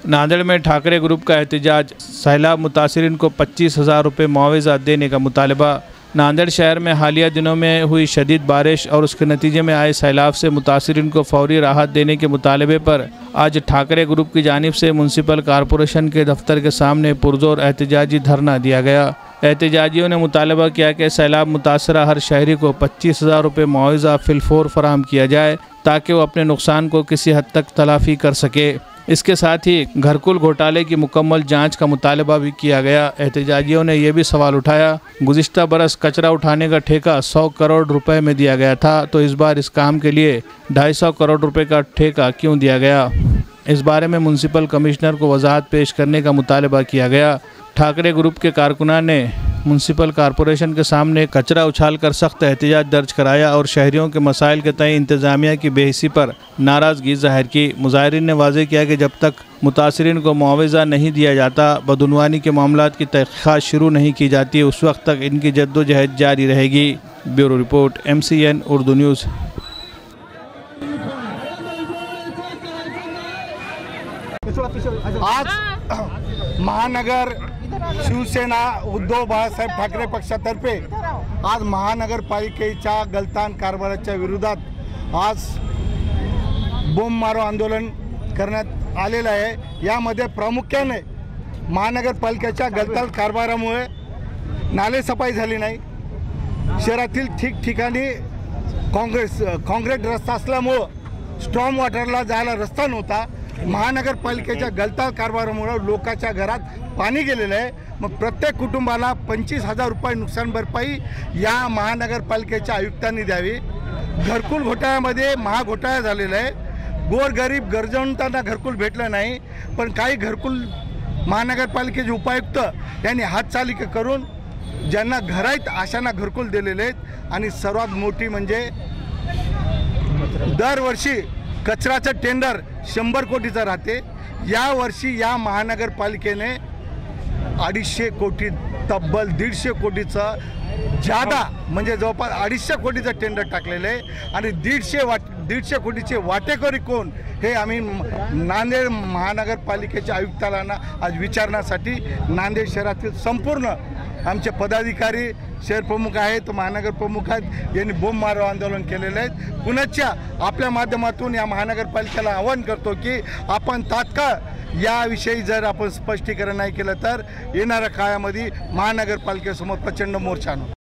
नांदेड़ में ठाकरे ग्रुप का एहतजाज, सैलाब मुतासरीन को 25,000 रुपये मुआवजा देने का मुतालबा। नांदेड़ शहर में हालिया दिनों में हुई शदीद बारिश और उसके नतीजे में आए सैलाब से मुतासरीन को फौरी राहत देने के मुतालबे पर आज ठाकरे ग्रुप की जानिब से म्यूनसिपल कॉरपोरेशन के दफ्तर के सामने पुरजोर एहतजाजी धरना दिया गया। एहतजाजियों ने मुतालबा किया कि सैलाब मुतासरा हर शहरी को 25,000 रुपये मुआवजा फिलफौर फराहम किया जाए ताकि वो अपने नुकसान को किसी हद तक तलाफ़ी कर सके। इसके साथ ही घरकुल घोटाले की मुकम्मल जांच का मुतालबा भी किया गया। एहतजाजियों ने यह भी सवाल उठाया, गुज़िश्ता बरस कचरा उठाने का ठेका 100 करोड़ रुपए में दिया गया था, तो इस बार इस काम के लिए 250 करोड़ रुपए का ठेका क्यों दिया गया। इस बारे में म्यूनसिपल कमिश्नर को वजाहत पेश करने का मुतालबा किया गया। ठाकरे ग्रुप के कारकुनान ने म्यूनसिपल कॉरपोरेशन के सामने कचरा उछाल कर सख्त एहतजाज दर्ज कराया और शहरियों के मसाइल के तय इंतज़ामिया की बेहिसी पर नाराज़गी जाहिर की। मुज़ाहिरीन ने वाज़ेह किया कि जब तक मुतासरीन को मुआवजा नहीं दिया जाता, बदउनवानी के मामलात की तहक़ीक़ात शुरू नहीं की जाती, उस वक्त तक इनकी जद्दोजहद जारी रहेगी। Bureau report, MCN Urdu news. आज महानगर शिवसेना उद्धव बाळासाहेब ठाकरे पक्षातर्फे आज महानगरपालिकेच्या गलतान कारभाराच्या विरोधात आज बोंबमारो आंदोलन करण्यात आलेलं आहे। यामध्ये प्रामुख्याने महानगरपालिकेच्या गलतान कारभारामुळे नालेसफाई झाली नाही, शहरातील ठिकठिकाणी काँक्रीट रस्ता असल्यामुळे स्टॉर्म वॉटरला जायला रस्ता नव्हता। महानगरपालिकेच्या गलतान कारभारामुळे लोकांच्या घरात पाणी गेलेलं आहे। मग प्रत्येक कुटुंबाला 25,000 रुपये नुकसान भरपाई या महानगरपालिकेच्या आयुक्तांनी द्यावी। घरकुल घोटाळ्यामध्ये महाघोटाळा झालेला आहे। गोरगरीब गरजवंतांना घरकुल भेटलं नाही, पण काही घरकुल महानगरपालिकेचे उपायुक्त यांनी हातचाली करून ज्यांना घर आहेत अशांना घरकुल दिलेले आहेत। आणि सर्वात मोठी म्हणजे दरवर्षी कचराचं टेंडर 100 कोटीचं राहते। या वर्षी या महानगरपालिकेने 250 कोटी, तब्बल 150 कोटीचं ज्यादा म्हणजे जवळपास 250 कोटीचं टेंडर टाकलेलं आहे। आणि 150 कोटीचे वाटेकरी कोण हे आम्ही नांदेड महानगरपालिकेच्या आयुक्तांना आज विचारण्यासाठी नांदेड शहरातील संपूर्ण आमचे पदाधिकारी, शहर प्रमुख आहेत, महानगर प्रमुख आहेत, यांनी बोंबमारो आंदोलन केलेले आहेत। पुण्याच्या आपल्या माध्यमातून या महानगरपालिकेला आवाहन करतो की आपण तात्काळ याविषयी जर आपण स्पष्टीकरण नाही केलं तर येणाऱ्या काळामध्ये महानगरपालिकेसमोर प्रचंड मोर्चा आणू।